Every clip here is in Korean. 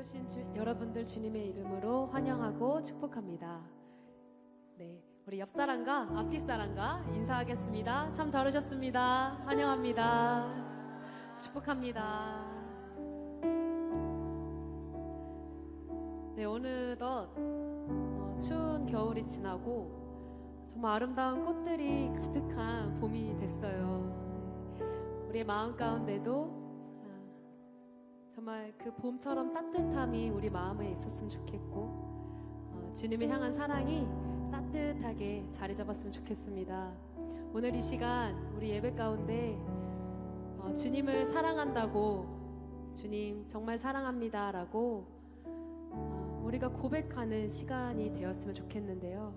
오신 여러분들 주님의 이름으로 환영하고 축복합니다. 네, 우리 옆사람과 앞뒷사람과 인사하겠습니다. 참 잘 오셨습니다. 환영합니다. 축복합니다. 네, 어느덧 추운 겨울이 지나고 정말 아름다운 꽃들이 가득한 봄이 됐어요. 우리의 마음 가운데도 정말 그 봄처럼 따뜻함이 우리 마음에 있었으면 좋겠고 주님을 향한 사랑이 따뜻하게 자리 잡았으면 좋겠습니다. 오늘 이 시간 우리 예배 가운데 주님을 사랑한다고, 주님 정말 사랑합니다 라고 우리가 고백하는 시간이 되었으면 좋겠는데요.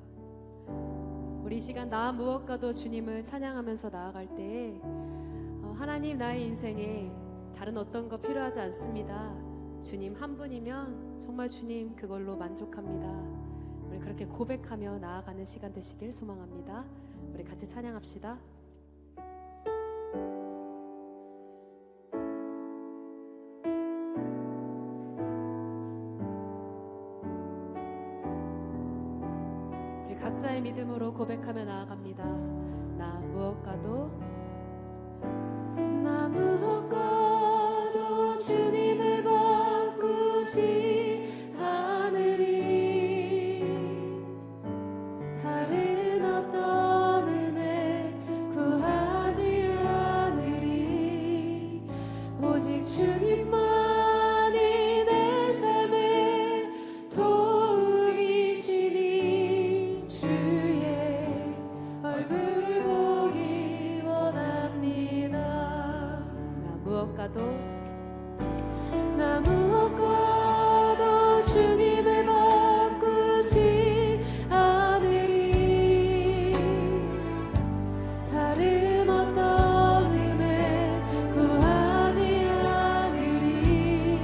우리 이 시간 나 무엇과도 주님을 찬양하면서 나아갈 때에 하나님, 나의 인생에 다른 어떤 거 필요하지 않습니다. 주님 한 분이면 정말 주님 그걸로 만족합니다. 우리 그렇게 고백하며 나아가는 시간 되시길 소망합니다. 우리 같이 찬양합시다. 우리 각자의 믿음으로 고백하며 나아갑니다. 나 무엇과도 주님을 바꾸지 않으리. 다른 어떤 은혜 구하지 않으리. 오직 주님만이 내 삶의 도움이시니 주의 얼굴 보기 원합니다. 나 무엇과도 주님을 바꾸지 않으리. 다른 어떤 은혜 구하지 않으리.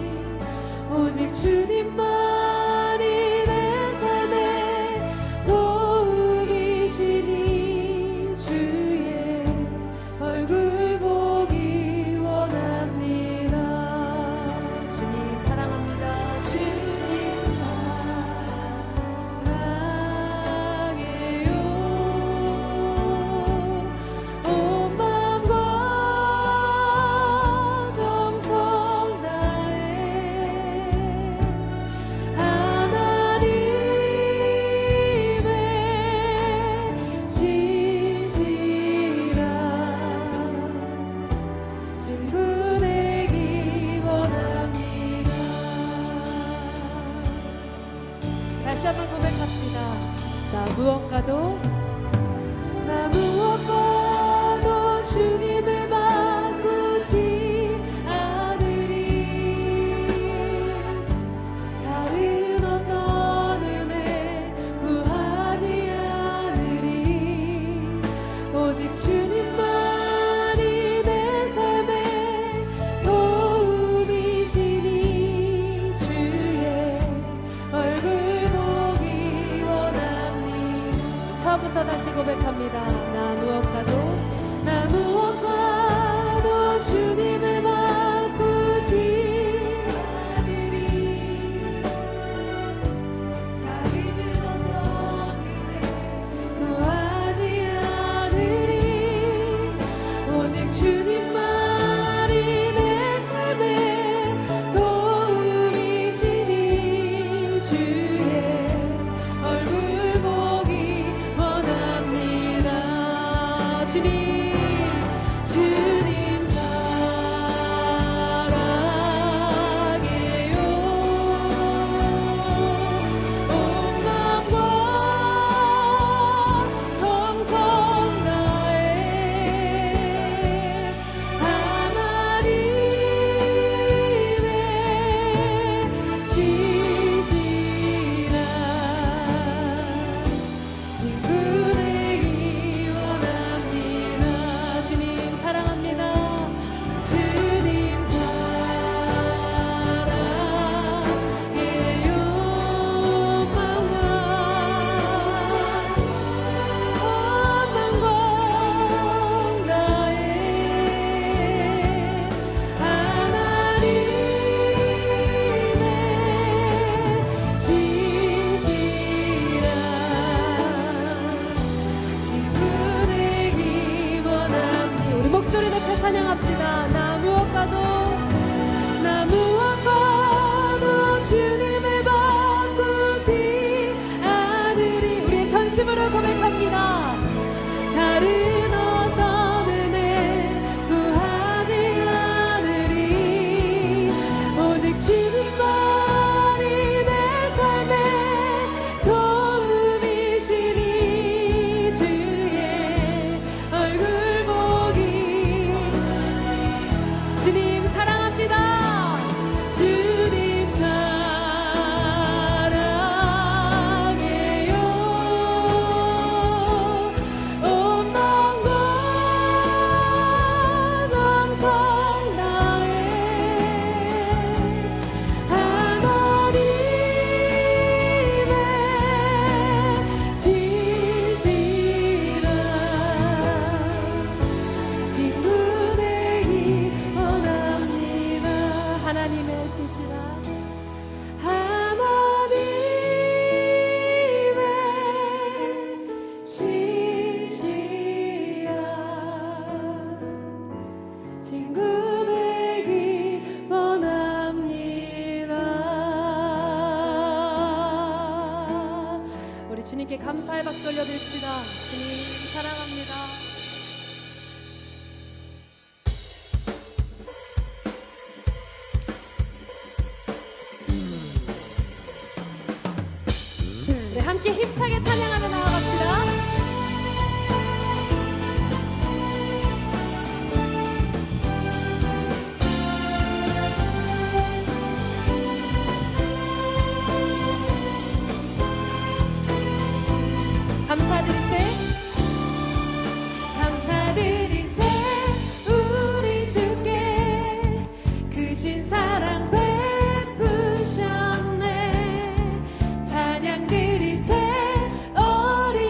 오직 주님만이 내 삶의 도움이시니 주의 얼굴 보기 원합니다. 주님 사랑합니다. 다시 한번 고백합시다. 나 무엇과도 주님을 바꾸지 않으리. 다른 어떤 은혜 구하지 않으리. 오직 주님만이 내 삶의 도움이시니 주의 얼굴 처음부터 하나님의 시시야 친구 되기 원합니다. 우리 주님께 감사의 박수 올려드립시다. 주님 사랑합니다. 네, 함께 힘차게 찬양하며 나아갑시다. 감사드리세 감사드리세 우리 주께 크신 사랑 베푸셨네. 찬양 드리세 어린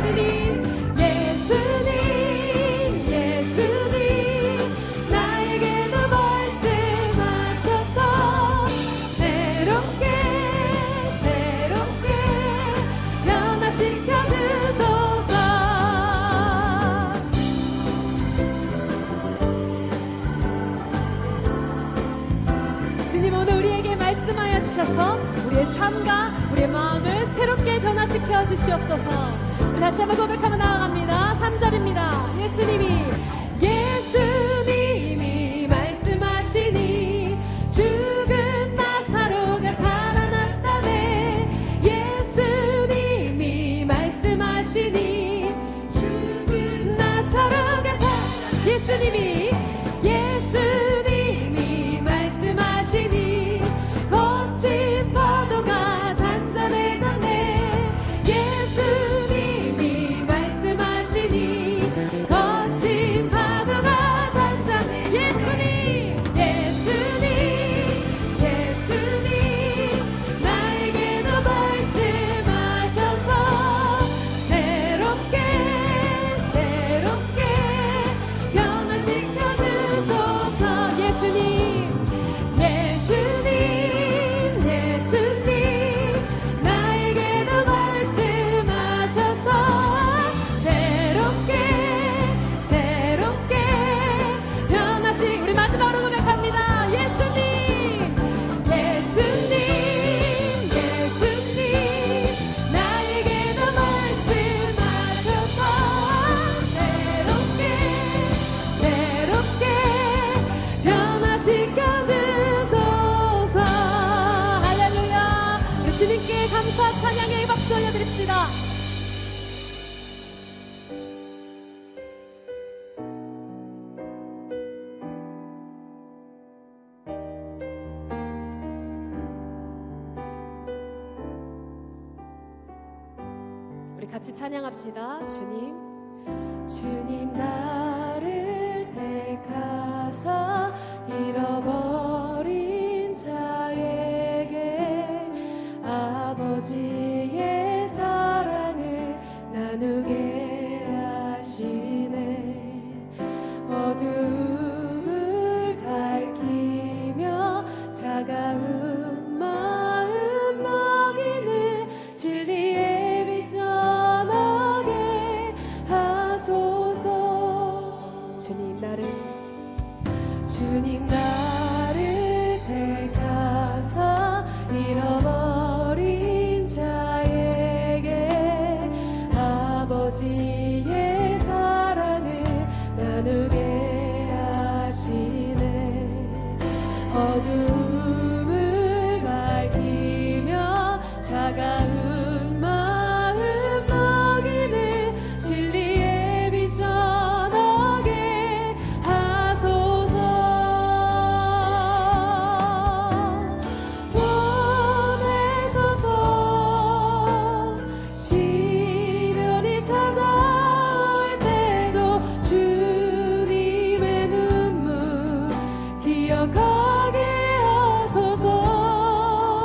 예수님 예수님 예수님 나에게도 말씀하셔서 새롭게 변화시켜 주소서. 주님 오늘 우리에게 말씀하여 주셔서 우리의 삶과 우리의 마음을 새롭게 변화시켜 주시옵소서. 다시 한번 고백하며 나아갑니다. 3절입니다. 예수님이 말씀하시니 죽은 나사로가 살아났다네. 예수님이 말씀하시니 죽은 나사로가 예수님이 말씀하시니 거친 파도가 잔잔해졌네. 예수님이 말씀하시니 거친 파도가 잔잔해. 예수님 나에게도 말씀하셔서 새롭게 변화시켜 주소서. 예수님 나에게도 말씀하셔서 새롭게 우리 마지막으로 고백합니다. 예수님 나에게도 말씀하셔서 새롭게 변화시켜 주소서. 할렐루야. 우리 주님께 감사 찬양의 박수 올려드립시다. 우리 같이 찬양합시다. 주님 나를 택하사 잃어버린 자에게 아버지의 사랑을 나누게 하시네. 어두움을 밝히며 차가운 마음 먹이는 진리의 빛 전하게 하소서. 주님 나를 택하사 잃어버린 자에게 아버지의 사랑을 나누게 하시네. 어둠을 밝히며 차가운 마음 먹이는 진리의 빛 전하게 하소서. 보내소서. 시련이 찾아올 때도 주님의 눈물 기억하게 하소서.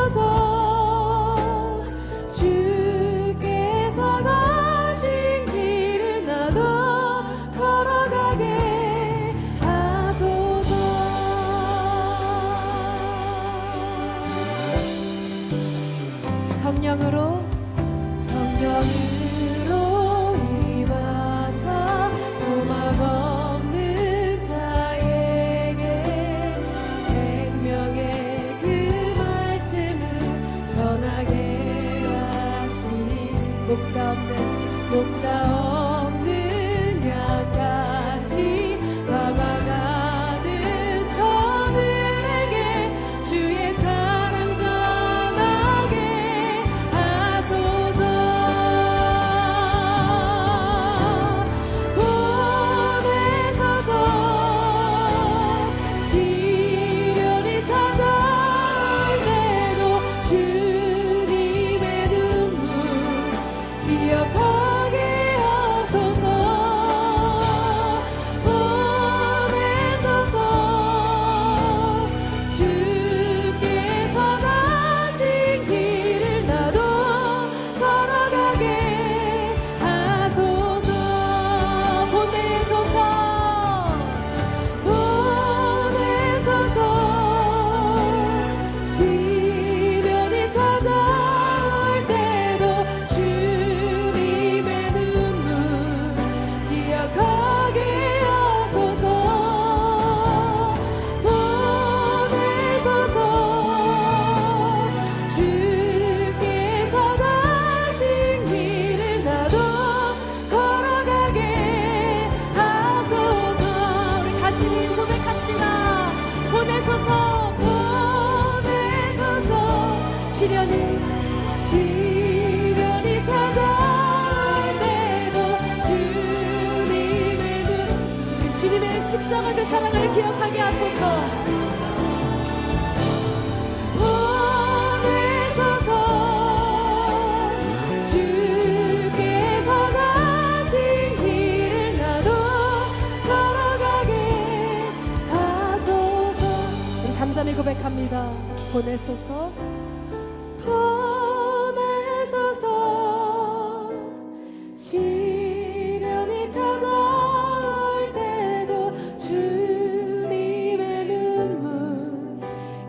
보내소서. 주께서 가신 길을 나도 걸어가게 하소서. 성령으로 임하사 소망 없는 자에게 생명의 그 말씀을 전하게 하시니 목자 없는 양같이 다가가는 저들에게 주의 사랑 전하게 하소서. 보내소서. 시련이 찾아올 때도 주님의 눈물 기억하게 하소서. 진정한 그 사랑을 기억하게 하소서. 잠잠히 고백합니다. 보내소서, 보내소서. 시련이 찾아올 때도 주님의 눈물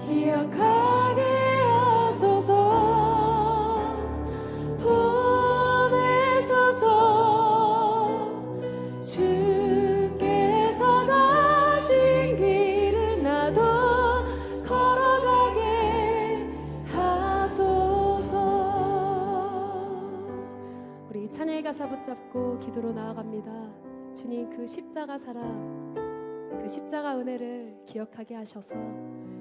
기억하게 하소서. 보내소서. 주께서 가신 길을 나도 찬양의 가사 붙잡고 기도로 나아갑니다. 주님, 그 십자가 사랑, 그 십자가 은혜를 기억하게 하셔서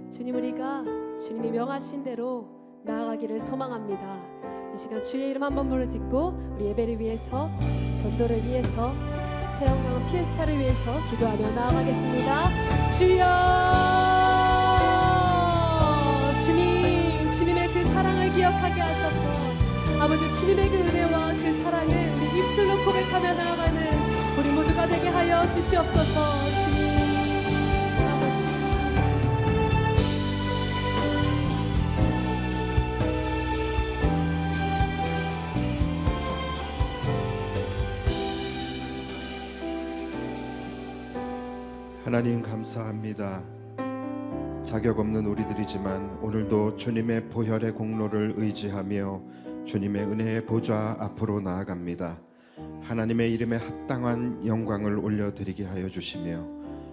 주님, 우리가 주님이 명하신 대로 나아가기를 소망합니다. 이 시간 주의 이름 한번 부르짖고 우리 예배를 위해서, 전도를 위해서, 새영광 피에스타를 위해서 기도하며 나아가겠습니다. 주여, 주님, 주님의 그 사랑을 기억하게 하셔서 아버지, 주님의 그 은혜와 그 사랑을 우리 입술로 고백하며 나아가는 우리 모두가 되게 하여 주시옵소서. 주님, 아버지. 하나님 감사합니다. 자격 없는 우리들이지만 오늘도 주님의 보혈의 공로를 의지하며 주님의 은혜의 보좌 앞으로 나아갑니다. 하나님의 이름에 합당한 영광을 올려드리게 하여 주시며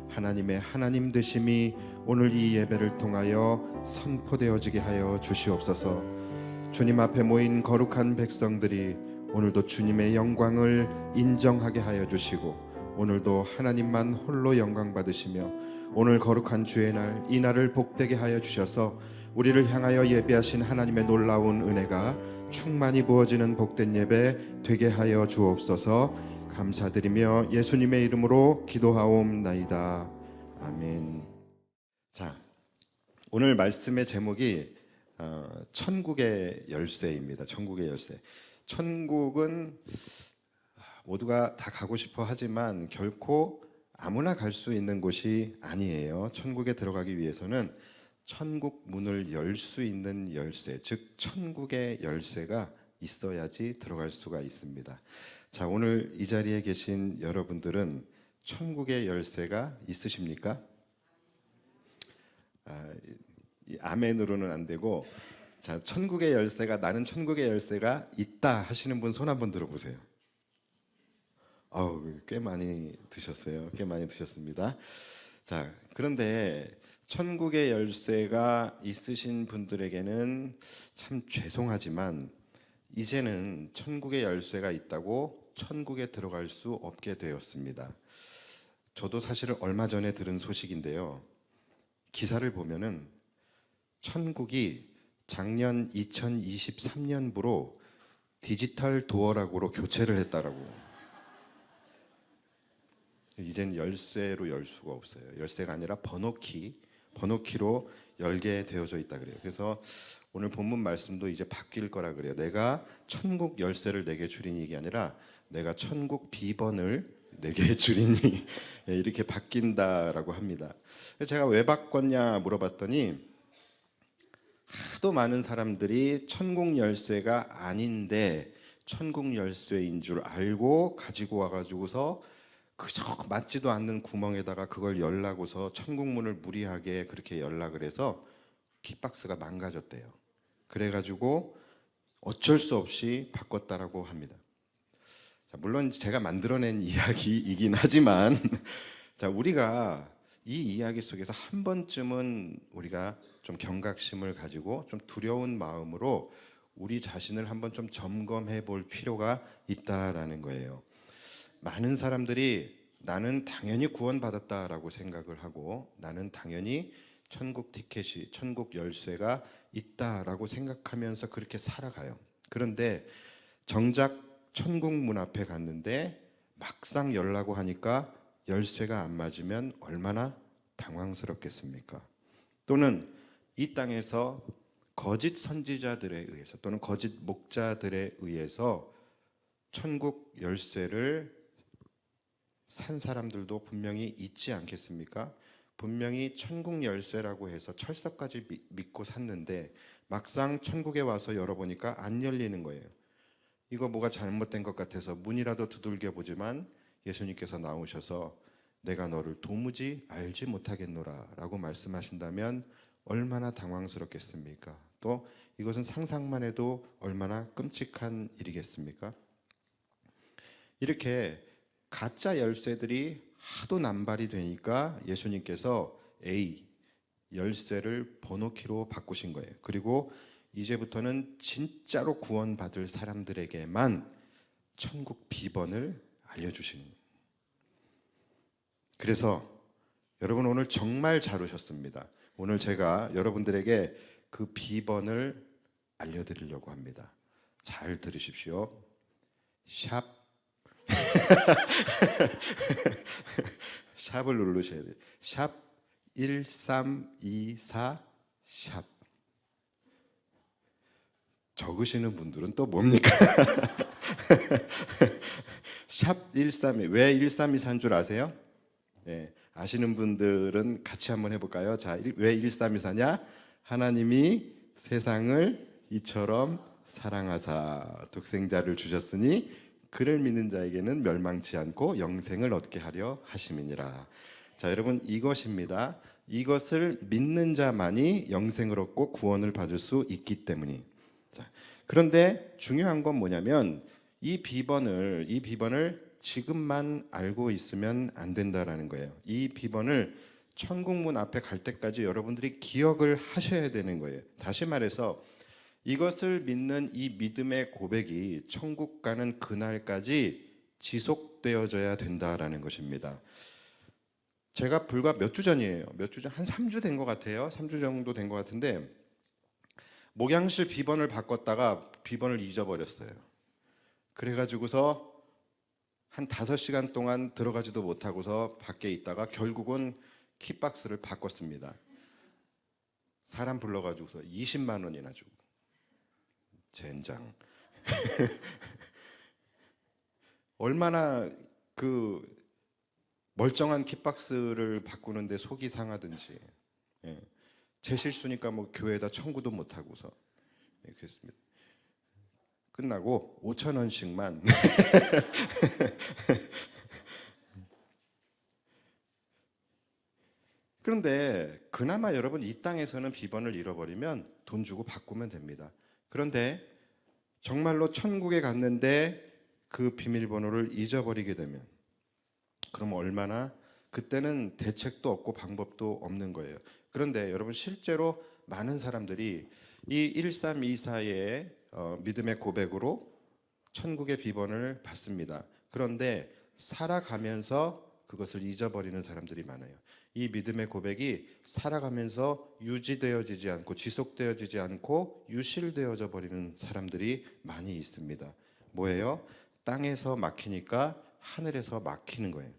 하나님의 하나님 되심이 오늘 이 예배를 통하여 선포되어지게 하여 주시옵소서. 주님 앞에 모인 거룩한 백성들이 오늘도 주님의 영광을 인정하게 하여 주시고 오늘도 하나님만 홀로 영광 받으시며 오늘 거룩한 주의 날, 이 날을 복되게 하여 주셔서 우리를 향하여 예배하신 하나님의 놀라운 은혜가 충만히 부어지는 복된 예배 되게 하여 주옵소서. 감사드리며 예수님의 이름으로 기도하옵나이다. 아멘. 자, 오늘 말씀의 제목이 천국의 열쇠입니다. 천국의 열쇠. 천국은 모두가 다 가고 싶어 하지만 결코 아무나 갈 수 있는 곳이 아니에요. 천국에 들어가기 위해서는 천국 문을 열 수 있는 열쇠, 즉 천국의 열쇠가 있어야지 들어갈 수가 있습니다. 자, 오늘 이 자리에 계신 여러분들은 천국의 열쇠가 있으십니까? 이 아멘으로는 안 되고, 자, 천국의 열쇠가, 나는 천국의 열쇠가 있다 하시는 분 손 한번 들어보세요. 꽤 많이 드셨어요. 꽤 많이 드셨습니다. 자, 그런데 천국의 열쇠가 있으신 분들에게는 참 죄송하지만 이제는 천국의 열쇠가 있다고 천국에 들어갈 수 없게 되었습니다. 저도 사실은 얼마 전에 들은 소식인데요. 기사를 보면은 천국이 작년 2023년부로 디지털 도어락으로 교체를 했다라고. 이젠 열쇠로 열 수가 없어요. 열쇠가 아니라 번호키로 열게 되어져 있다 그래요. 그래서 오늘 본문 말씀도 이제 바뀔 거라 그래요. 내가 천국 열쇠를 내게 주리니, 이게 아니라 내가 천국 비번을 내게 주리니 이렇게 바뀐다라고 합니다. 제가 왜 바꿨냐 물어봤더니 하도 많은 사람들이 천국 열쇠가 아닌데 천국 열쇠인 줄 알고 가지고 와가지고서 그저 맞지도 않는 구멍에다가 그걸 열라고서 천국 문을 무리하게 그렇게 열라 그래서 킥박스가 망가졌대요. 그래가지고 어쩔 수 없이 바꿨다라고 합니다. 자, 물론 제가 만들어낸 이야기이긴 하지만 자, 우리가 이 이야기 속에서 한 번쯤은 우리가 좀 경각심을 가지고 좀 두려운 마음으로 우리 자신을 한번 좀 점검해 볼 필요가 있다라는 거예요. 많은 사람들이 나는 당연히 구원받았다라고 생각을 하고 나는 당연히 천국 티켓이, 천국 열쇠가 있다라고 생각하면서 그렇게 살아가요. 그런데 정작 천국 문 앞에 갔는데 막상 열라고 하니까 열쇠가 안 맞으면 얼마나 당황스럽겠습니까? 또는 이 땅에서 거짓 선지자들에 의해서 또는 거짓 목자들에 의해서 천국 열쇠를 산 사람들도 분명히 있지 않겠습니까? 분명히 천국 열쇠라고 해서 철석까지 믿고 샀는데 막상 천국에 와서 열어보니까 안 열리는 거예요. 이거 뭐가 잘못된 것 같아서 문이라도 두들겨 보지만 예수님께서 나오셔서 내가 너를 도무지 알지 못하겠노라 라고 말씀하신다면 얼마나 당황스럽겠습니까? 또 이것은 상상만 해도 얼마나 끔찍한 일이겠습니까? 이렇게 가짜 열쇠들이 하도 남발이 되니까 예수님께서 A 열쇠를 번호키로 바꾸신 거예요. 그리고 이제부터는 진짜로 구원받을 사람들에게만 천국 비번을 알려주신 거예요. 그래서 여러분 오늘 정말 잘 오셨습니다. 오늘 제가 여러분들에게 그 비번을 알려드리려고 합니다. 잘 들으십시오. 샵 샵을 누르셔야 돼요. 샵 1324 샵. 적으시는 분들은 또 뭡니까? 샵 132. 왜 1324인 줄 아세요? 네, 아시는 분들은 같이 한번 해볼까요? 자, 왜 1324냐? 하나님이 세상을 이처럼 사랑하사 독생자를 주셨으니 그를 믿는 자에게는 멸망치 않고 영생을 얻게 하려 하심이니라. 자, 여러분 이것입니다. 이것을 믿는 자만이 영생을 얻고 구원을 받을 수 있기 때문이. 자, 그런데 중요한 건 뭐냐면 이 비번을 지금만 알고 있으면 안 된다라는 거예요. 이 비번을 천국문 앞에 갈 때까지 여러분들이 기억을 하셔야 되는 거예요. 다시 말해서 이것을 믿는 이 믿음의 고백이 천국 가는 그날까지 지속되어져야 된다라는 것입니다. 제가 불과 몇 주 전이에요. 한 3주 된 것 같아요. 3주 정도 된 것 같은데 목양실 비번을 바꿨다가 비번을 잊어버렸어요. 그래가지고서 한 5시간 동안 들어가지도 못하고서 밖에 있다가 결국은 키박스를 바꿨습니다. 사람 불러가지고서 20만 원이나 주고. 젠장. 얼마나 그 멀쩡한 kit박스를 바꾸는데 속이 상하든지. 예. 제 실수니까 뭐 교회에다 청구도 못 하고서. 예, 그랬습니다. 끝나고 5,000원씩만. 그런데 그나마 여러분 이 땅에서는 비번을 잃어버리면 돈 주고 바꾸면 됩니다. 그런데 정말로 천국에 갔는데 그 비밀번호를 잊어버리게 되면 그럼 얼마나 그때는 대책도 없고 방법도 없는 거예요. 그런데 여러분 실제로 많은 사람들이 이 1324의 믿음의 고백으로 천국의 비번을 받습니다. 그런데 살아가면서 그것을 잊어버리는 사람들이 많아요. 이 믿음의 고백이 살아가면서 유지되어지지 않고 지속되어지지 않고 유실되어져 버리는 사람들이 많이 있습니다. 뭐예요? 땅에서 막히니까 하늘에서 막히는 거예요.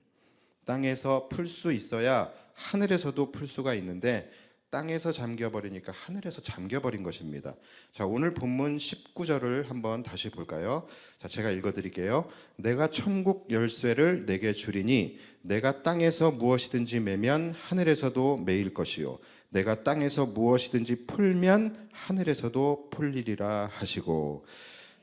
땅에서 풀 수 있어야 하늘에서도 풀 수가 있는데 땅에서 잠겨버리니까 하늘에서 잠겨버린 것입니다. 자, 오늘 본문 19절을 한번 다시 볼까요? 자, 제가 읽어드릴게요. 내가 천국 열쇠를 내게 주리니 내가 땅에서 무엇이든지 매면 하늘에서도 매일 것이요 내가 땅에서 무엇이든지 풀면 하늘에서도 풀리리라 하시고.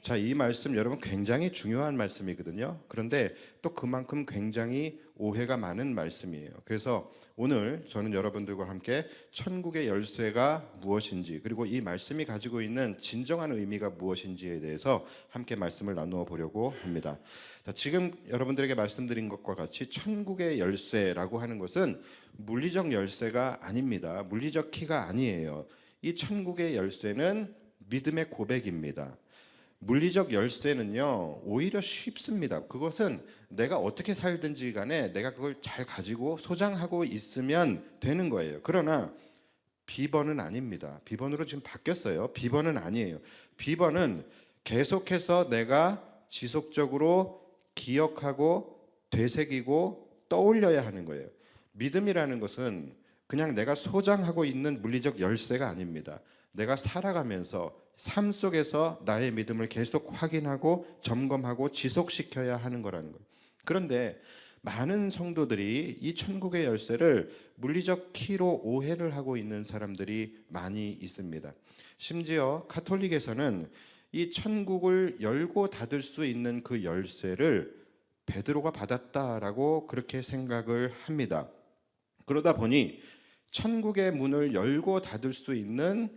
자, 이 말씀 여러분 굉장히 중요한 말씀이거든요. 그런데 또 그만큼 굉장히 오해가 많은 말씀이에요. 그래서 오늘 저는 여러분들과 함께 천국의 열쇠가 무엇인지 그리고 이 말씀이 가지고 있는 진정한 의미가 무엇인지에 대해서 함께 말씀을 나누어 보려고 합니다. 자, 지금 여러분들에게 말씀드린 것과 같이 천국의 열쇠라고 하는 것은 물리적 열쇠가 아닙니다. 물리적 키가 아니에요. 이 천국의 열쇠는 믿음의 고백입니다. 물리적 열쇠는요 오히려 쉽습니다. 그것은 내가 어떻게 살든지 간에 내가 그걸 잘 가지고 소장하고 있으면 되는 거예요. 그러나 비번은 아닙니다. 비번으로 지금 바뀌었어요. 비번은 아니에요. 비번은 계속해서 내가 지속적으로 기억하고 되새기고 떠올려야 하는 거예요. 믿음이라는 것은 그냥 내가 소장하고 있는 물리적 열쇠가 아닙니다. 내가 살아가면서 삶 속에서 나의 믿음을 계속 확인하고 점검하고 지속시켜야 하는 거라는 거예요. 그런데 많은 성도들이 이 천국의 열쇠를 물리적 키로 오해를 하고 있는 사람들이 많이 있습니다. 심지어 가톨릭에서는 이 천국을 열고 닫을 수 있는 그 열쇠를 베드로가 받았다라고 그렇게 생각을 합니다. 그러다 보니 천국의 문을 열고 닫을 수 있는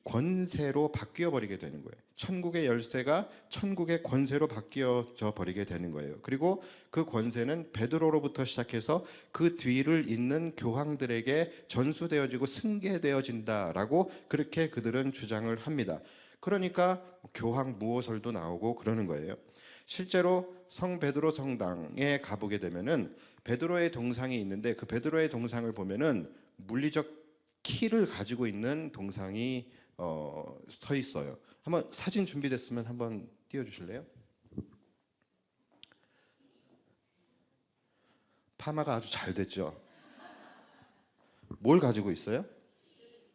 권세로 바뀌어 버리게 되는 거예요. 천국의 열쇠가 천국의 권세로 바뀌어져 버리게 되는 거예요. 그리고 그 권세는 베드로로부터 시작해서 그 뒤를 잇는 교황들에게 전수되어지고 승계되어진다라고 그렇게 그들은 주장을 합니다. 그러니까 교황 무호설도 나오고 그러는 거예요. 실제로 성 베드로 성당에 가보게 되면은 베드로의 동상이 있는데 그 베드로의 동상을 보면은 물리적 키를 가지고 있는 동상이 서 있어요. 한번 사진 준비됐으면 한번 띄워주실래요? 파마가 아주 잘 됐죠. 뭘 가지고 있어요?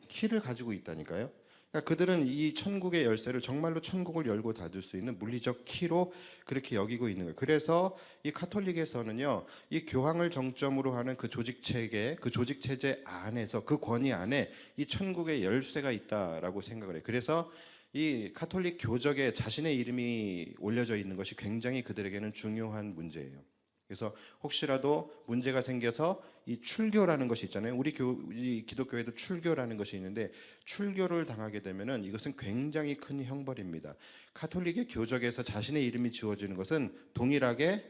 키를 가지고 있다니까요. 그러니까 그들은 이 천국의 열쇠를 정말로 천국을 열고 닫을 수 있는 물리적 키로 그렇게 여기고 있는 거예요. 그래서 이 가톨릭에서는요, 이 교황을 정점으로 하는 그 조직 체계, 그 조직 체제 안에서 그 권위 안에 이 천국의 열쇠가 있다라고 생각을 해요. 그래서 이 가톨릭 교적에 자신의 이름이 올려져 있는 것이 굉장히 그들에게는 중요한 문제예요. 그래서 혹시라도 문제가 생겨서 이 출교라는 것이 있잖아요. 우리 기독교에도 출교라는 것이 있는데 출교를 당하게 되면은 이것은 굉장히 큰 형벌입니다. 가톨릭의 교적에서 자신의 이름이 지워지는 것은 동일하게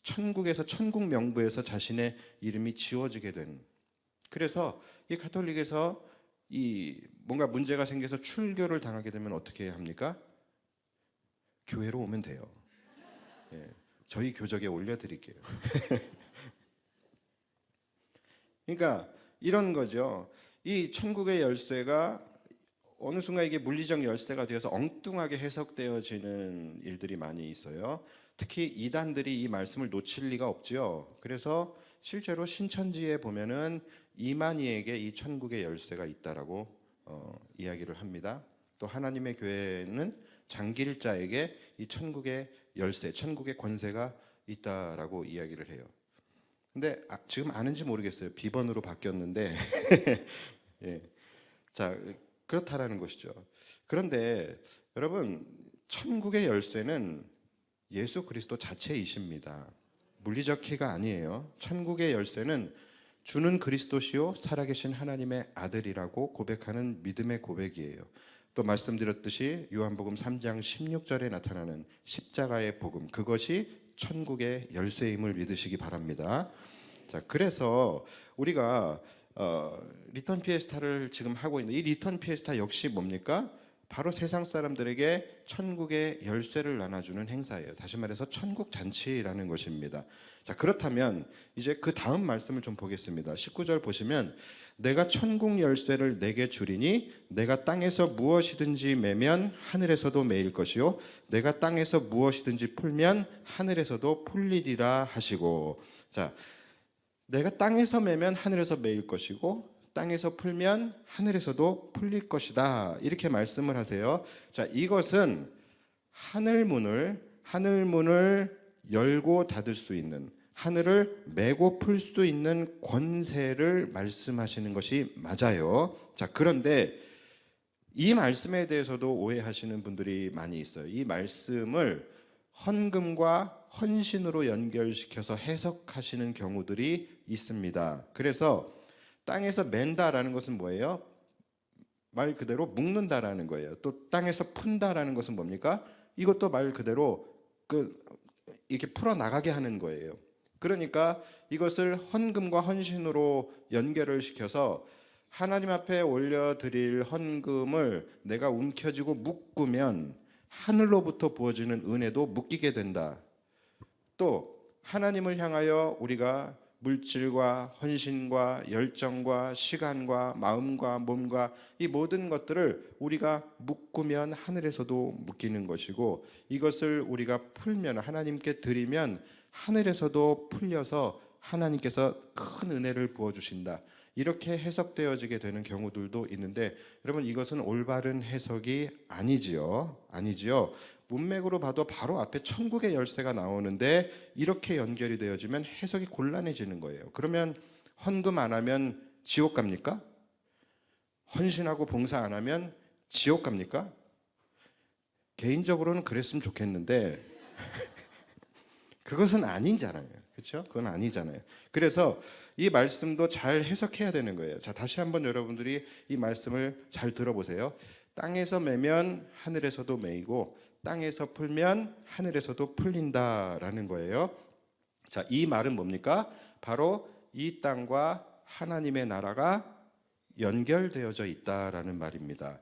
천국에서 천국 명부에서 자신의 이름이 지워지게 되는. 그래서 이 가톨릭에서 이 뭔가 문제가 생겨서 출교를 당하게 되면 어떻게 합니까? 교회로 오면 돼요. 예. 저희 교적에 올려드릴게요. 그러니까 이런 거죠. 이 천국의 열쇠가 어느 순간 이게 물리적 열쇠가 되어서 엉뚱하게 해석되어지는 일들이 많이 있어요. 특히 이단들이 이 말씀을 놓칠 리가 없죠. 그래서 실제로 신천지에 보면은 이만희에게 이 천국의 열쇠가 있다라고 이야기를 합니다. 또 하나님의 교회는 장길자에게 이 천국의 열쇠, 천국의 권세가 있다라고 이야기를 해요. 근데 지금 아는지 모르겠어요. 비번으로 바뀌었는데 예. 자, 그렇다라는 것이죠. 그런데 여러분, 천국의 열쇠는 예수 그리스도 자체이십니다. 물리적 키가 아니에요. 천국의 열쇠는 주는 그리스도시요 살아계신 하나님의 아들이라고 고백하는 믿음의 고백이에요. 또 말씀드렸듯이 요한복음 3장 16절에 나타나는 십자가의 복음, 그것이 천국의 열쇠임을 믿으시기 바랍니다. 자, 그래서 우리가 리턴 피에스타를 지금 하고 있는 이 리턴 피에스타 역시 뭡니까? 바로 세상 사람들에게 천국의 열쇠를 나눠주는 행사예요. 다시 말해서 천국 잔치라는 것입니다. 자, 그렇다면 이제 그 다음 말씀을 좀 보겠습니다. 19절 보시면 내가 천국 열쇠를 내게 주리니 내가 땅에서 무엇이든지 매면 하늘에서도 매일 것이요 내가 땅에서 무엇이든지 풀면 하늘에서도 풀리리라 하시고. 자, 내가 땅에서 매면 하늘에서 매일 것이고 땅에서 풀면 하늘에서도 풀릴 것이다, 이렇게 말씀을 하세요. 자, 이것은 하늘문을 열고 닫을 수 있는, 하늘을 메고 풀 수 있는 권세를 말씀하시는 것이 맞아요. 자, 그런데 이 말씀에 대해서도 오해하시는 분들이 많이 있어요. 이 말씀을 헌금과 헌신으로 연결시켜서 해석하시는 경우들이 있습니다. 그래서 땅에서 맨다라는 것은 뭐예요? 말 그대로 묶는다라는 거예요. 또 땅에서 푼다라는 것은 뭡니까? 이것도 말 그대로 이렇게 풀어 나가게 하는 거예요. 그러니까 이것을 헌금과 헌신으로 연결을 시켜서 하나님 앞에 올려드릴 헌금을 내가 움켜쥐고 묶으면 하늘로부터 부어지는 은혜도 묶이게 된다. 또 하나님을 향하여 우리가 물질과 헌신과 열정과 시간과 마음과 몸과 이 모든 것들을 우리가 묶으면 하늘에서도 묶이는 것이고, 이것을 우리가 풀면 하나님께 드리면 하늘에서도 풀려서 하나님께서 큰 은혜를 부어주신다. 이렇게 해석되어지게 되는 경우들도 있는데 여러분 이것은 올바른 해석이 아니지요. 문맥으로 봐도 바로 앞에 천국의 열쇠가 나오는데 이렇게 연결이 되어지면 해석이 곤란해지는 거예요. 그러면 헌금 안 하면 지옥 갑니까? 헌신하고 봉사 안 하면 지옥 갑니까? 개인적으로는 그랬으면 좋겠는데 그것은 아니잖아요. 그렇죠? 그건 아니잖아요. 그래서 이 말씀도 잘 해석해야 되는 거예요. 자, 다시 한번 여러분들이 이 말씀을 잘 들어보세요. 땅에서 매면 하늘에서도 매이고 땅에서 풀면 하늘에서도 풀린다라는 거예요. 자, 이 말은 뭡니까? 바로 이 땅과 하나님의 나라가 연결되어져 있다라는 말입니다.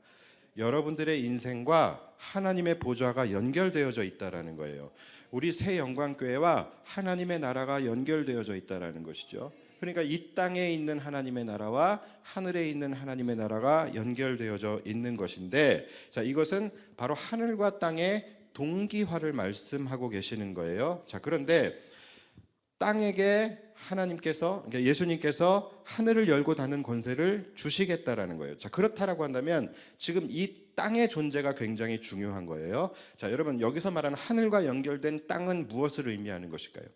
여러분들의 인생과 하나님의 보좌가 연결되어져 있다라는 거예요. 우리 새 영광교회와 하나님의 나라가 연결되어져 있다라는 것이죠. 그러니까 이 땅에 있는 하나님의 나라와 하늘에 있는 하나님의 나라가 연결되어져 있는 것인데, 자, 이것은 바로 하늘과 땅의 동기화를 말씀하고 계시는 거예요. 자, 그런데 땅에게 하나님께서, 그러니까 예수님께서 하늘을 열고 닫는 권세를 주시겠다라는 거예요. 자, 그렇다라고 한다면 지금 이 땅의 존재가 굉장히 중요한 거예요. 자, 여러분 여기서 말하는 하늘과 연결된 땅은 무엇을 의미하는 것일까요?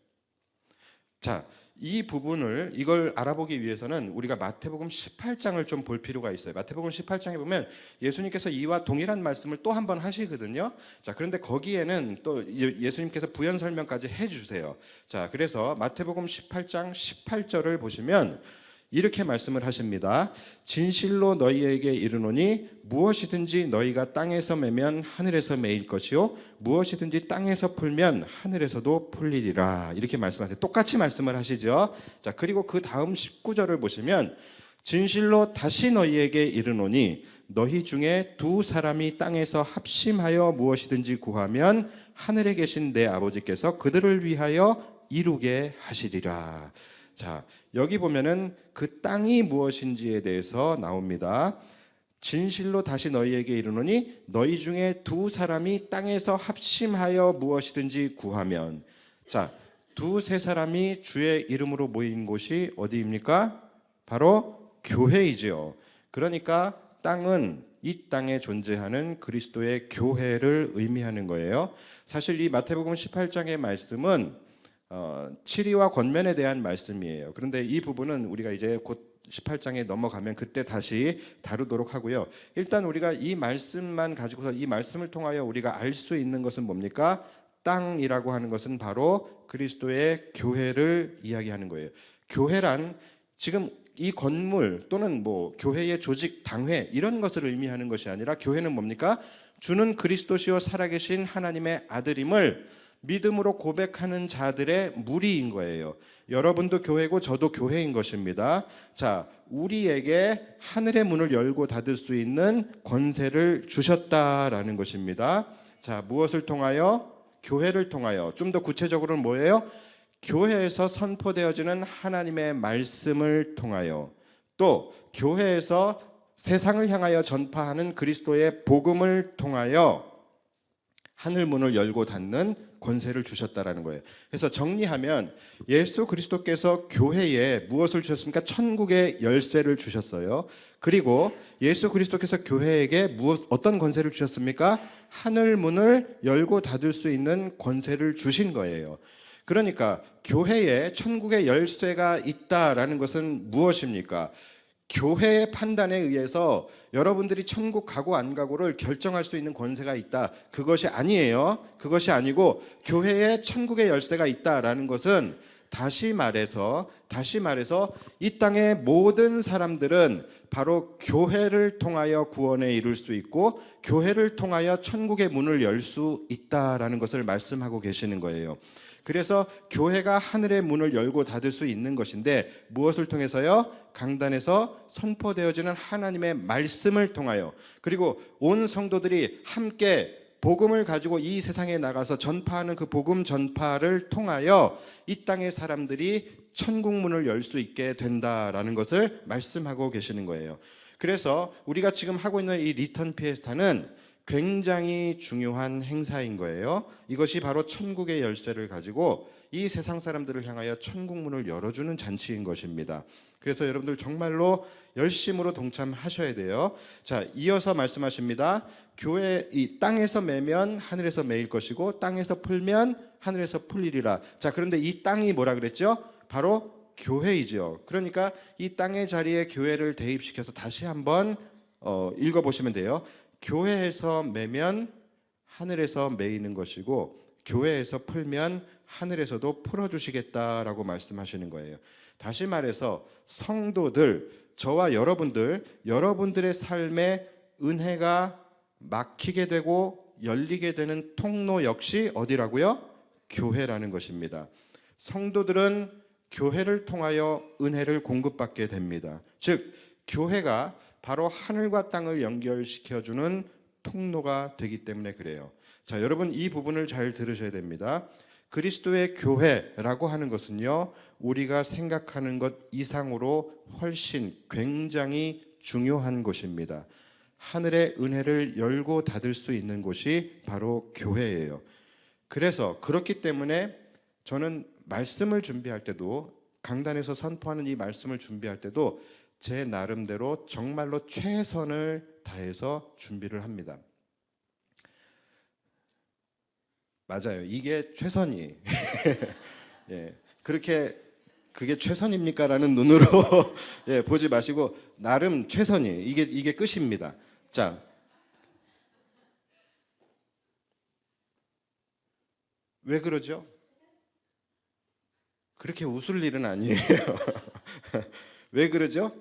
자, 이 부분을 이걸 알아보기 위해서는 우리가 마태복음 18장을 좀 볼 필요가 있어요. 마태복음 18장에 보면 예수님께서 이와 동일한 말씀을 또 한 번 하시거든요. 자, 그런데 거기에는 또 예수님께서 부연 설명까지 해주세요. 자, 그래서 마태복음 18장 18절을 보시면 이렇게 말씀을 하십니다. 진실로 너희에게 이르노니 무엇이든지 너희가 땅에서 매면 하늘에서 매일 것이요 무엇이든지 땅에서 풀면 하늘에서도 풀리리라. 이렇게 말씀하세요. 똑같이 말씀을 하시죠. 자, 그리고 그 다음 19절을 보시면 진실로 다시 너희에게 이르노니 너희 중에 두 사람이 땅에서 합심하여 무엇이든지 구하면 하늘에 계신 내 아버지께서 그들을 위하여 이루게 하시리라. 자, 여기 보면은 그 땅이 무엇인지에 대해서 나옵니다. 진실로 다시 너희에게 이르노니 너희 중에 두 사람이 땅에서 합심하여 무엇이든지 구하면, 자, 두세 사람이 주의 이름으로 모인 곳이 어디입니까? 바로 교회이지요. 그러니까 땅은 이 땅에 존재하는 그리스도의 교회를 의미하는 거예요. 사실 이 마태복음 18장의 말씀은 치리와 권면에 대한 말씀이에요. 그런데 이 부분은 우리가 이제 곧 18장에 넘어가면 그때 다시 다루도록 하고요. 일단 우리가 이 말씀만 가지고서 이 말씀을 통하여 우리가 알 수 있는 것은 뭡니까? 땅이라고 하는 것은 바로 그리스도의 교회를 이야기하는 거예요. 교회란 지금 이 건물 또는 뭐 교회의 조직, 당회 이런 것을 의미하는 것이 아니라 교회는 뭡니까? 주는 그리스도시요 살아계신 하나님의 아들임을 믿음으로 고백하는 자들의 무리인 거예요. 여러분도 교회고 저도 교회인 것입니다. 자, 우리에게 하늘의 문을 열고 닫을 수 있는 권세를 주셨다라는 것입니다. 자, 무엇을 통하여? 교회를 통하여. 좀 더 구체적으로는 뭐예요? 교회에서 선포되어지는 하나님의 말씀을 통하여, 또 교회에서 세상을 향하여 전파하는 그리스도의 복음을 통하여 하늘 문을 열고 닫는 권세를 주셨다라는 거예요. 그래서 정리하면 예수 그리스도께서 교회에 무엇을 주셨습니까? 천국의 열쇠를 주셨어요. 그리고 예수 그리스도께서 교회에게 어떤 권세를 주셨습니까? 하늘 문을 열고 닫을 수 있는 권세를 주신 거예요. 그러니까 교회에 천국의 열쇠가 있다라는 것은 무엇입니까? 교회의 판단에 의해서 여러분들이 천국 가고 안 가고를 결정할 수 있는 권세가 있다. 그것이 아니에요. 그것이 아니고 교회에 천국의 열쇠가 있다라는 것은 다시 말해서 이 땅의 모든 사람들은 바로 교회를 통하여 구원에 이룰 수 있고 교회를 통하여 천국의 문을 열 수 있다라는 것을 말씀하고 계시는 거예요. 그래서 교회가 하늘의 문을 열고 닫을 수 있는 것인데 무엇을 통해서요? 강단에서 선포되어지는 하나님의 말씀을 통하여, 그리고 온 성도들이 함께 복음을 가지고 이 세상에 나가서 전파하는 그 복음 전파를 통하여 이 땅의 사람들이 천국 문을 열 수 있게 된다라는 것을 말씀하고 계시는 거예요. 그래서 우리가 지금 하고 있는 이 리턴 피에스타는 굉장히 중요한 행사인 거예요. 이것이 바로 천국의 열쇠를 가지고 이 세상 사람들을 향하여 천국 문을 열어주는 잔치인 것입니다. 그래서 여러분들 정말로 열심으로 동참하셔야 돼요. 자, 이어서 말씀하십니다. 교회 이 땅에서 매면 하늘에서 매일 것이고 땅에서 풀면 하늘에서 풀리리라. 자, 그런데 이 땅이 뭐라 그랬죠? 바로 교회이죠. 그러니까 이 땅의 자리에 교회를 대입시켜서 다시 한번 읽어보시면 돼요. 교회에서 매면 하늘에서 매이는 것이고 교회에서 풀면 하늘에서도 풀어주시겠다라고 말씀하시는 거예요. 다시 말해서 성도들, 저와 여러분들의 삶에 은혜가 막히게 되고 열리게 되는 통로 역시 어디라고요? 교회라는 것입니다. 성도들은 교회를 통하여 은혜를 공급받게 됩니다. 즉 교회가 바로 하늘과 땅을 연결시켜주는 통로가 되기 때문에 그래요. 자, 여러분 이 부분을 잘 들으셔야 됩니다. 그리스도의 교회라고 하는 것은요, 우리가 생각하는 것 이상으로 훨씬 굉장히 중요한 곳입니다. 하늘의 은혜를 열고 닫을 수 있는 곳이 바로 교회예요. 그래서 그렇기 때문에 저는 말씀을 준비할 때도, 강단에서 선포하는 이 말씀을 준비할 때도 제 나름대로 정말로 최선을 다해서 준비를 합니다. 맞아요. 이게 최선이. 예, 그렇게 그게 최선입니까? 라는 눈으로 예, 보지 마시고 나름 최선이 이게 끝입니다. 자, 왜 그러죠? 그렇게 웃을 일은 아니에요. 왜 그러죠?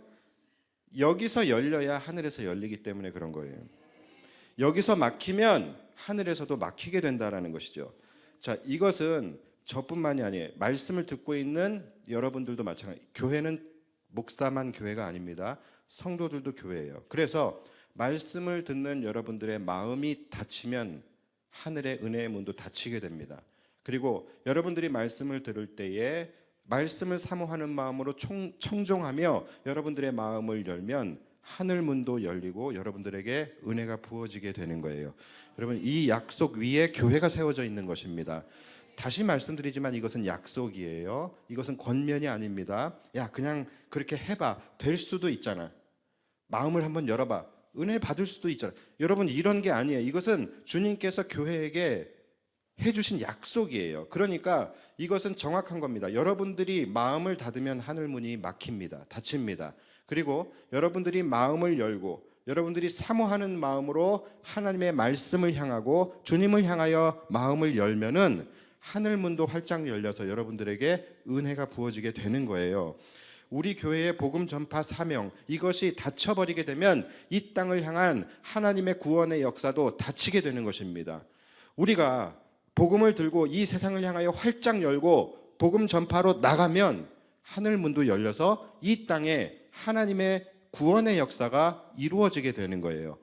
여기서 열려야 하늘에서 열리기 때문에 그런 거예요. 여기서 막히면 하늘에서도 막히게 된다라는 것이죠. 자, 이것은 저뿐만이 아니에요. 말씀을 듣고 있는 여러분들도 마찬가지. 교회는 목사만 교회가 아닙니다. 성도들도 교회예요. 그래서 말씀을 듣는 여러분들의 마음이 닫히면 하늘의 은혜의 문도 닫히게 됩니다. 그리고 여러분들이 말씀을 들을 때에 말씀을 사모하는 마음으로 청종하며 여러분들의 마음을 열면 하늘 문도 열리고 여러분들에게 은혜가 부어지게 되는 거예요. 여러분 이 약속 위에 교회가 세워져 있는 것입니다. 다시 말씀드리지만 이것은 약속이에요. 이것은 권면이 아닙니다. 야, 그냥 그렇게 해봐. 될 수도 있잖아. 마음을 한번 열어봐. 은혜 받을 수도 있잖아. 여러분 이런 게 아니에요. 이것은 주님께서 교회에게 해주신 약속이에요. 그러니까 이것은 정확한 겁니다. 여러분들이 마음을 닫으면 하늘 문이 막힙니다. 닫힙니다. 그리고 여러분들이 마음을 열고 여러분들이 사모하는 마음으로 하나님의 말씀을 향하고 주님을 향하여 마음을 열면은 하늘 문도 활짝 열려서 여러분들에게 은혜가 부어지게 되는 거예요. 우리 교회의 복음 전파 사명, 이것이 닫혀버리게 되면 이 땅을 향한 하나님의 구원의 역사도 닫히게 되는 것입니다. 우리가 복음을 들고 이 세상을 향하여 활짝 열고 복음 전파로 나가면 하늘 문도 열려서 이 땅에 하나님의 구원의 역사가 이루어지게 되는 거예요.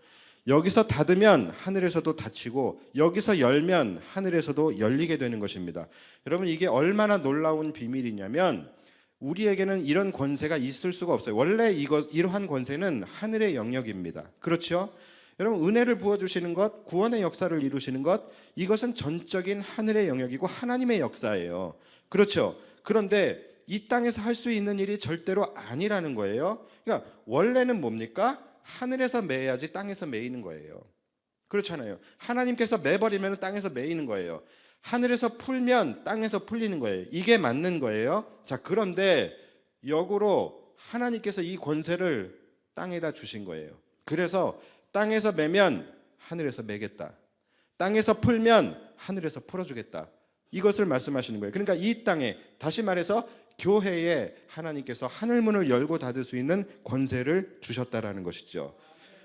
여기서 닫으면 하늘에서도 닫히고 여기서 열면 하늘에서도 열리게 되는 것입니다. 여러분 이게 얼마나 놀라운 비밀이냐면 우리에게는 이런 권세가 있을 수가 없어요. 원래 이러한 권세는 하늘의 영역입니다. 그렇죠? 여러분 은혜를 부어주시는 것, 구원의 역사를 이루시는 것, 이것은 전적인 하늘의 영역이고 하나님의 역사예요. 그렇죠? 그런데 이 땅에서 할 수 있는 일이 절대로 아니라는 거예요. 그러니까 원래는 뭡니까? 하늘에서 매야지 땅에서 매이는 거예요. 그렇잖아요. 하나님께서 매버리면 땅에서 매이는 거예요. 하늘에서 풀면 땅에서 풀리는 거예요. 이게 맞는 거예요. 자, 그런데 역으로 하나님께서 이 권세를 땅에다 주신 거예요. 그래서 땅에서 매면 하늘에서 매겠다. 땅에서 풀면 하늘에서 풀어주겠다. 이것을 말씀하시는 거예요. 그러니까 이 땅에, 다시 말해서 교회에 하나님께서 하늘문을 열고 닫을 수 있는 권세를 주셨다라는 것이죠.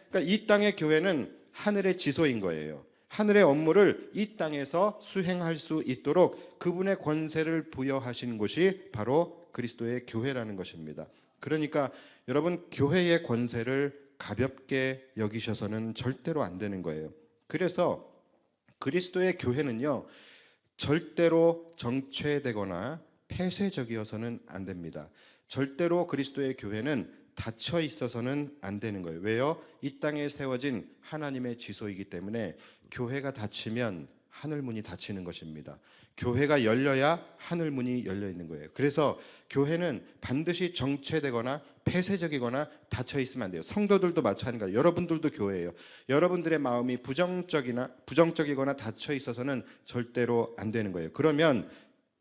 그러니까 이 땅의 교회는 하늘의 지소인 거예요. 하늘의 업무를 이 땅에서 수행할 수 있도록 그분의 권세를 부여하신 곳이 바로 그리스도의 교회라는 것입니다. 그러니까 여러분 교회의 권세를 가볍게 여기셔서는 절대로 안 되는 거예요. 그래서 그리스도의 교회는요, 절대로 정죄되거나 폐쇄적이어서는 안 됩니다. 절대로 그리스도의 교회는 닫혀 있어서는 안 되는 거예요. 왜요? 이 땅에 세워진 하나님의 지소이기 때문에 교회가 닫히면 하늘 문이 닫히는 것입니다. 교회가 열려야 하늘 문이 열려 있는 거예요. 그래서 교회는 반드시 정체되거나 폐쇄적이거나 닫혀 있으면 안 돼요. 성도들도 마찬가지예요. 여러분들도 교회예요. 여러분들의 마음이 부정적이거나 닫혀 있어서는 절대로 안 되는 거예요. 그러면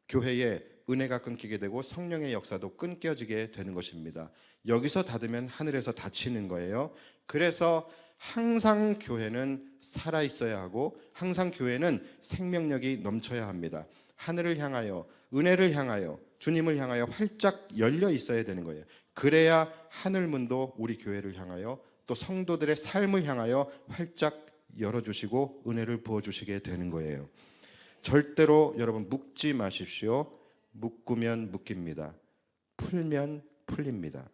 교회에 은혜가 끊기게 되고 성령의 역사도 끊겨지게 되는 것입니다. 여기서 닫으면 하늘에서 닫히는 거예요. 그래서 항상 교회는 살아 있어야 하고 항상 교회는 생명력이 넘쳐야 합니다. 하늘을 향하여, 은혜를 향하여, 주님을 향하여 활짝 열려 있어야 되는 거예요. 그래야 하늘 문도 우리 교회를 향하여 또 성도들의 삶을 향하여 활짝 열어주시고 은혜를 부어주시게 되는 거예요. 절대로 여러분 묶지 마십시오. 묶으면 묶입니다. 풀면 풀립니다.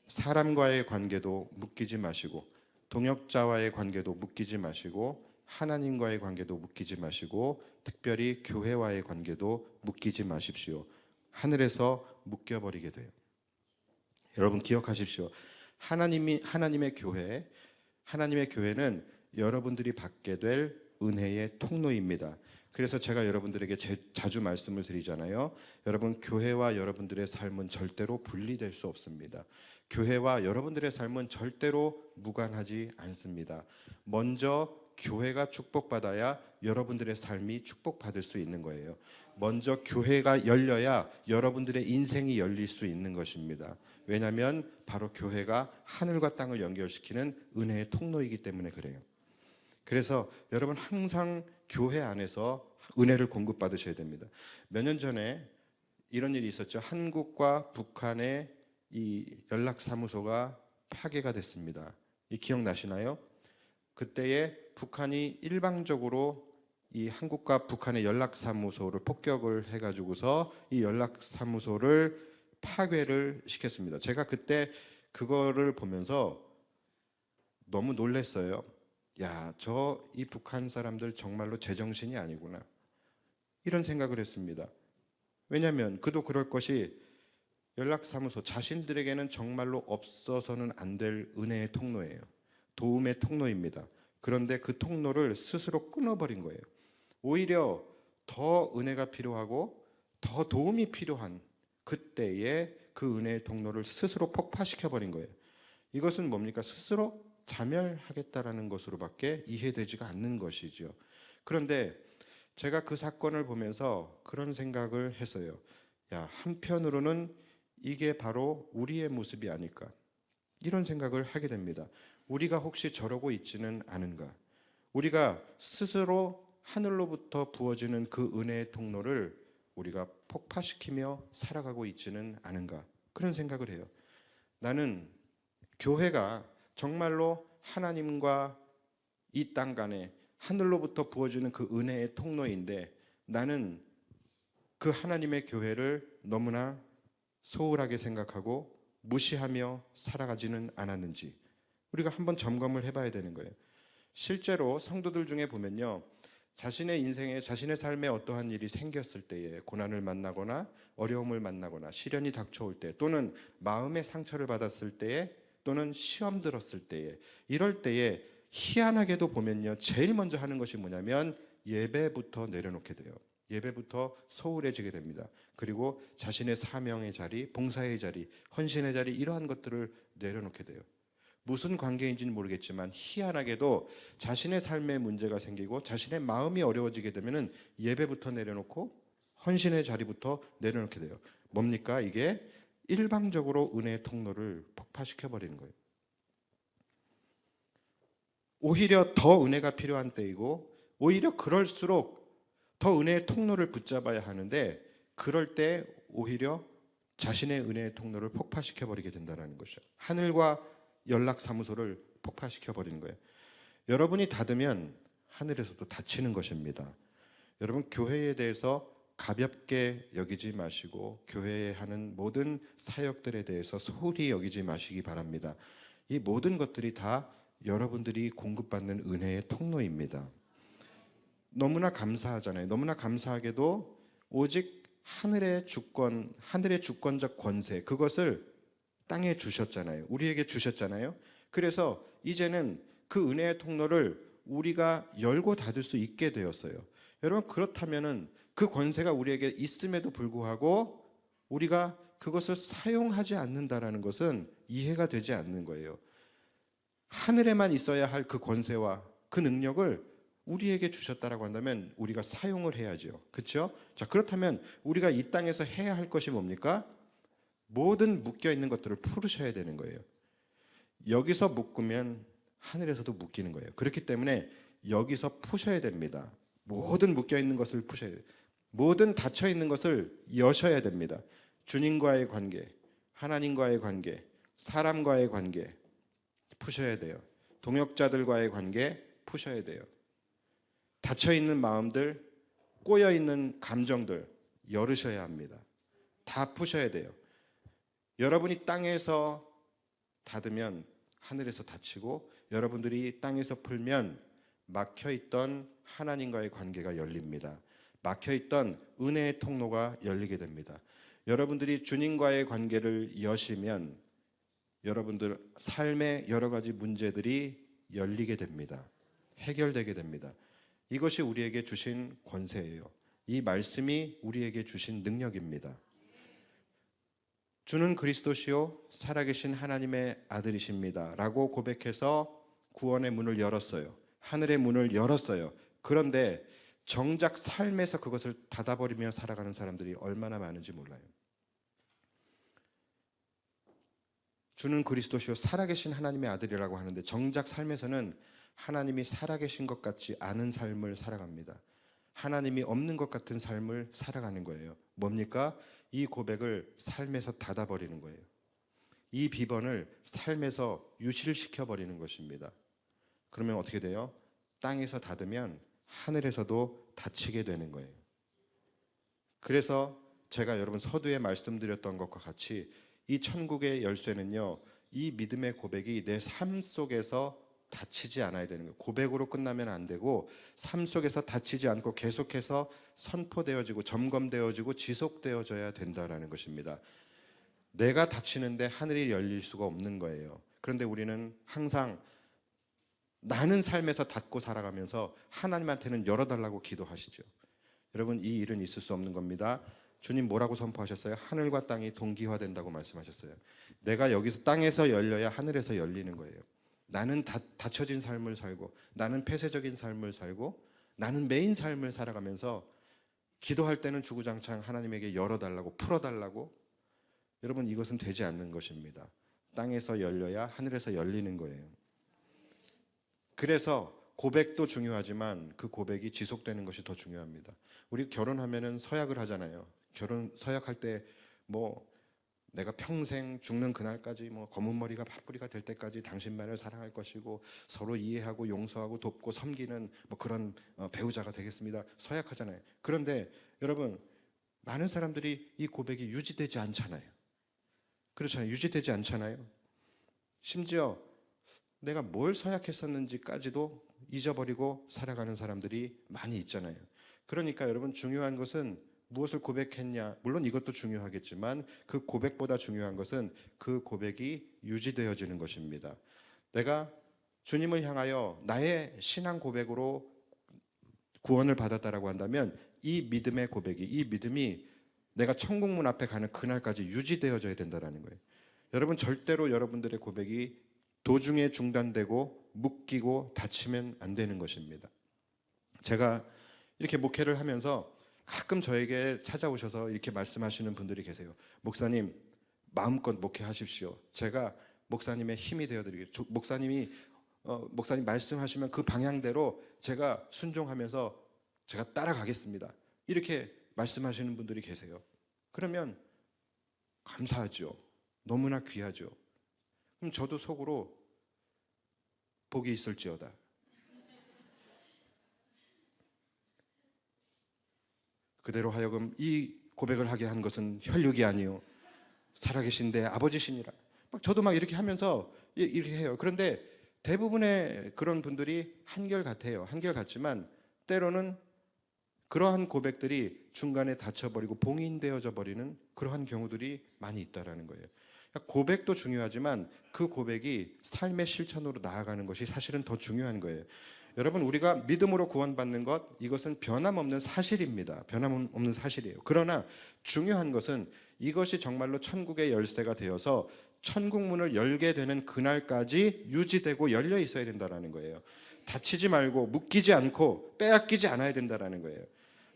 사람과의 관계도 묶이지 마시고, 동역자와의 관계도 묶이지 마시고, 하나님과의 관계도 묶이지 마시고, 특별히 교회와의 관계도 묶이지 마십시오. 하늘에서 묶여버리게 돼요. 여러분 기억하십시오. 하나님의 교회는 여러분들이 받게 될 은혜의 통로입니다. 그래서 제가 여러분들에게 자주 말씀을 드리잖아요. 여러분, 교회와 여러분들의 삶은 절대로 분리될 수 없습니다. 교회와 여러분들의 삶은 절대로 무관하지 않습니다. 먼저 교회가 축복받아야 여러분들의 삶이 축복받을 수 있는 거예요. 먼저 교회가 열려야 여러분들의 인생이 열릴 수 있는 것입니다. 왜냐하면 바로 교회가 하늘과 땅을 연결시키는 은혜의 통로이기 때문에 그래요. 그래서 여러분 항상 교회 안에서 은혜를 공급받으셔야 됩니다. 몇 년 전에 이런 일이 있었죠. 한국과 북한의 이 연락사무소가 파괴가 됐습니다. 이 기억나시나요? 그때에 북한이 일방적으로 이 한국과 북한의 연락사무소를 폭격을 해가지고서 이 연락사무소를 파괴를 시켰습니다. 제가 그때 그거를 보면서 너무 놀랐어요. 야, 이 북한 사람들 정말로 제정신이 아니구나. 이런 생각을 했습니다. 왜냐하면 그도 그럴 것이 연락사무소 자신들에게는 정말로 없어서는 안 될 은혜의 통로예요. 도움의 통로입니다. 그런데 그 통로를 스스로 끊어버린 거예요. 오히려 더 은혜가 필요하고 더 도움이 필요한 그때에 그 은혜의 통로를 스스로 폭파시켜버린 거예요. 이것은 뭡니까? 스스로 자멸하겠다라는 것으로밖에 이해되지가 않는 것이죠. 그런데 제가 그 사건을 보면서 그런 생각을 했어요. 야, 한편으로는 이게 바로 우리의 모습이 아닐까, 이런 생각을 하게 됩니다. 우리가 혹시 저러고 있지는 않은가? 우리가 스스로 하늘로부터 부어지는 그 은혜의 통로를 우리가 폭파시키며 살아가고 있지는 않은가? 그런 생각을 해요. 나는 교회가 정말로 하나님과 이 땅 간에 하늘로부터 부어지는 그 은혜의 통로인데 나는 그 하나님의 교회를 너무나 소홀하게 생각하고 무시하며 살아가지는 않았는지 우리가 한번 점검을 해봐야 되는 거예요. 실제로 성도들 중에 보면요, 자신의 인생에, 자신의 삶에 어떠한 일이 생겼을 때에, 고난을 만나거나 어려움을 만나거나 시련이 닥쳐올 때, 또는 마음의 상처를 받았을 때에, 또는 시험 들었을 때에, 이럴 때에 희한하게도 보면요, 제일 먼저 하는 것이 뭐냐면 예배부터 내려놓게 돼요. 예배부터 소홀해지게 됩니다. 그리고 자신의 사명의 자리, 봉사의 자리, 헌신의 자리, 이러한 것들을 내려놓게 돼요. 무슨 관계인지는 모르겠지만 희한하게도 자신의 삶에 문제가 생기고 자신의 마음이 어려워지게 되면은 예배부터 내려놓고 헌신의 자리부터 내려놓게 돼요. 뭡니까? 이게 일방적으로 은혜의 통로를 폭파시켜 버리는 거예요. 오히려 더 은혜가 필요한 때이고, 오히려 그럴수록 더 은혜의 통로를 붙잡아야 하는데, 그럴 때 오히려 자신의 은혜의 통로를 폭파시켜 버리게 된다는 것이죠. 하늘과 연락사무소를 폭파시켜 버리는 거예요. 여러분이 닫으면 하늘에서도 닫히는 것입니다. 여러분, 교회에 대해서 가볍게 여기지 마시고 교회에 하는 모든 사역들에 대해서 소홀히 여기지 마시기 바랍니다. 이 모든 것들이 다 여러분들이 공급받는 은혜의 통로입니다. 너무나 감사하잖아요. 너무나 감사하게도 오직 하늘의 주권적 권세, 그것을 땅에 주셨잖아요. 우리에게 주셨잖아요. 그래서 이제는 그 은혜의 통로를 우리가 열고 닫을 수 있게 되었어요. 여러분, 그렇다면은 그 권세가 우리에게 있음에도 불구하고 우리가 그것을 사용하지 않는다라는 것은 이해가 되지 않는 거예요. 하늘에만 있어야 할 그 권세와 그 능력을 우리에게 주셨다라고 한다면 우리가 사용을 해야죠. 그렇죠? 자, 그렇다면 우리가 이 땅에서 해야 할 것이 뭡니까? 모든 묶여 있는 것들을 풀으셔야 되는 거예요. 여기서 묶으면 하늘에서도 묶이는 거예요. 그렇기 때문에 여기서 푸셔야 됩니다. 모든 묶여 있는 것을 푸셔야 돼요. 모든 닫혀 있는 것을 여셔야 됩니다. 주님과의 관계, 하나님과의 관계, 사람과의 관계 푸셔야 돼요. 동역자들과의 관계 푸셔야 돼요. 닫혀 있는 마음들, 꼬여 있는 감정들 열으셔야 합니다. 다 푸셔야 돼요. 여러분이 땅에서 닫으면 하늘에서 닫히고, 여러분들이 땅에서 풀면 막혀있던 하나님과의 관계가 열립니다. 막혀있던 은혜의 통로가 열리게 됩니다. 여러분들이 주님과의 관계를 여시면 여러분들 삶의 여러 가지 문제들이 열리게 됩니다. 해결되게 됩니다. 이것이 우리에게 주신 권세예요. 이 말씀이 우리에게 주신 능력입니다. 주는 그리스도시요 살아계신 하나님의 아들이십니다 라고 고백해서 구원의 문을 열었어요. 하늘의 문을 열었어요. 그런데 정작 삶에서 그것을 닫아버리며 살아가는 사람들이 얼마나 많은지 몰라요. 주는 그리스도시요 살아계신 하나님의 아들이라고 하는데 정작 삶에서는 하나님이 살아계신 것 같지 않은 삶을 살아갑니다. 하나님이 없는 것 같은 삶을 살아가는 거예요. 뭡니까? 이 고백을 삶에서 닫아버리는 거예요. 이 비번을 삶에서 유실시켜 버리는 것입니다. 그러면 어떻게 돼요? 땅에서 닫으면 하늘에서도 닫히게 되는 거예요. 그래서 제가 여러분 서두에 말씀드렸던 것과 같이 이 천국의 열쇠는요, 이 믿음의 고백이 내 삶 속에서 닫히지 않아야 되는 거예요. 고백으로 끝나면 안 되고 삶 속에서 닫히지 않고 계속해서 선포되어지고 점검되어지고 지속되어져야 된다라는 것입니다. 내가 닫히는데 하늘이 열릴 수가 없는 거예요. 그런데 우리는 항상 나는 삶에서 닫고 살아가면서 하나님한테는 열어달라고 기도하시죠. 여러분, 이 일은 있을 수 없는 겁니다. 주님 뭐라고 선포하셨어요? 하늘과 땅이 동기화된다고 말씀하셨어요. 내가 여기서 땅에서 열려야 하늘에서 열리는 거예요. 나는 닫혀진 삶을 살고, 나는 폐쇄적인 삶을 살고, 나는 메인 삶을 살아가면서 기도할 때는 주구장창 하나님에게 열어달라고, 풀어달라고. 여러분, 이것은 되지 않는 것입니다. 땅에서 열려야 하늘에서 열리는 거예요. 그래서 고백도 중요하지만 그 고백이 지속되는 것이 더 중요합니다. 우리 결혼하면은 서약을 하잖아요. 결혼 서약할 때 뭐 내가 평생 죽는 그날까지 뭐 검은 머리가 팥뿌리가 될 때까지 당신만을 사랑할 것이고 서로 이해하고 용서하고 돕고 섬기는 뭐 그런 배우자가 되겠습니다. 서약하잖아요. 그런데 여러분, 많은 사람들이 이 고백이 유지되지 않잖아요. 그렇잖아요. 유지되지 않잖아요. 심지어 내가 뭘 서약했었는지까지도 잊어버리고 살아가는 사람들이 많이 있잖아요. 그러니까 여러분, 중요한 것은 무엇을 고백했냐, 물론 이것도 중요하겠지만 그 고백보다 중요한 것은 그 고백이 유지되어지는 것입니다. 내가 주님을 향하여 나의 신앙 고백으로 구원을 받았다라고 한다면 이 믿음의 고백이, 이 믿음이 내가 천국문 앞에 가는 그날까지 유지되어져야 된다는 거예요. 여러분, 절대로 여러분들의 고백이 도중에 중단되고 묶이고 닫히면 안 되는 것입니다. 제가 이렇게 목회를 하면서 가끔 저에게 찾아오셔서 이렇게 말씀하시는 분들이 계세요. 목사님, 마음껏 목회하십시오. 제가 목사님의 힘이 되어드리겠습니다. 목사님 말씀하시면 그 방향대로 제가 순종하면서 제가 따라가겠습니다. 이렇게 말씀하시는 분들이 계세요. 그러면 감사하죠. 너무나 귀하죠. 그럼 저도 속으로 복이 있을지어다. 그대로 하여금 이 고백을 하게 한 것은 혈육이 아니요 살아계신 내 아버지시니라. 저도 막 이렇게 하면서 이렇게 해요. 그런데 대부분의 그런 분들이 한결같아요. 한결같지만 때로는 그러한 고백들이 중간에 닫혀버리고 봉인되어져 버리는 그러한 경우들이 많이 있다라는 거예요. 고백도 중요하지만 그 고백이 삶의 실천으로 나아가는 것이 사실은 더 중요한 거예요. 여러분, 우리가 믿음으로 구원받는 것, 이것은 변함없는 사실입니다. 변함없는 사실이에요. 그러나 중요한 것은 이것이 정말로 천국의 열쇠가 되어서 천국 문을 열게 되는 그날까지 유지되고 열려 있어야 된다는 거예요. 다치지 말고 묶이지 않고 빼앗기지 않아야 된다는 거예요.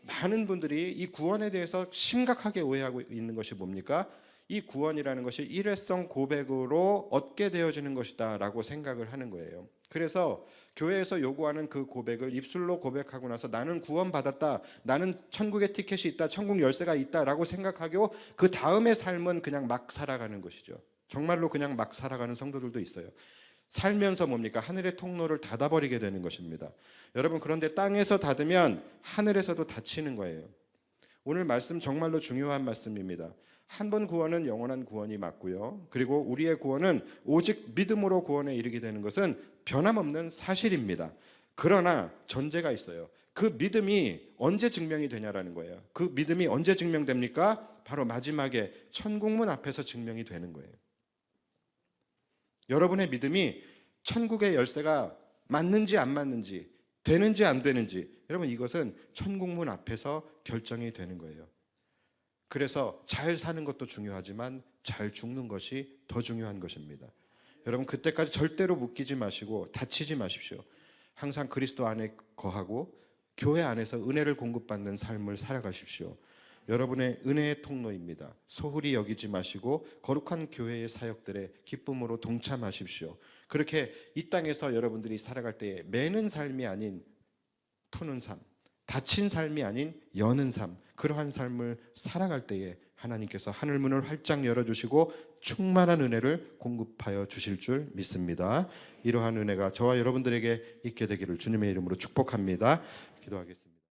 많은 분들이 이 구원에 대해서 심각하게 오해하고 있는 것이 뭡니까? 이 구원이라는 것이 일회성 고백으로 얻게 되어지는 것이다 라고 생각을 하는 거예요. 그래서 교회에서 요구하는 그 고백을 입술로 고백하고 나서 나는 구원받았다, 나는 천국의 티켓이 있다, 천국 열쇠가 있다 라고 생각하고 그 다음의 삶은 그냥 막 살아가는 것이죠. 정말로 그냥 막 살아가는 성도들도 있어요. 살면서 뭡니까? 하늘의 통로를 닫아버리게 되는 것입니다. 여러분, 그런데 땅에서 닫으면 하늘에서도 닫히는 거예요. 오늘 말씀 정말로 중요한 말씀입니다. 한 번 구원은 영원한 구원이 맞고요. 그리고 우리의 구원은 오직 믿음으로 구원에 이르게 되는 것은 변함없는 사실입니다. 그러나 전제가 있어요. 그 믿음이 언제 증명이 되냐라는 거예요. 그 믿음이 언제 증명됩니까? 바로 마지막에 천국문 앞에서 증명이 되는 거예요. 여러분의 믿음이 천국의 열쇠가 맞는지 안 맞는지, 되는지 안 되는지, 여러분 이것은 천국문 앞에서 결정이 되는 거예요. 그래서 잘 사는 것도 중요하지만 잘 죽는 것이 더 중요한 것입니다. 여러분, 그때까지 절대로 묶이지 마시고 다치지 마십시오. 항상 그리스도 안에 거하고 교회 안에서 은혜를 공급받는 삶을 살아가십시오. 여러분의 은혜의 통로입니다. 소홀히 여기지 마시고 거룩한 교회의 사역들의 기쁨으로 동참하십시오. 그렇게 이 땅에서 여러분들이 살아갈 때에 매는 삶이 아닌 푸는 삶, 닫힌 삶이 아닌 여는 삶, 그러한 삶을 살아갈 때에 하나님께서 하늘문을 활짝 열어주시고 충만한 은혜를 공급하여 주실 줄 믿습니다. 이러한 은혜가 저와 여러분들에게 있게 되기를 주님의 이름으로 축복합니다. 기도하겠습니다.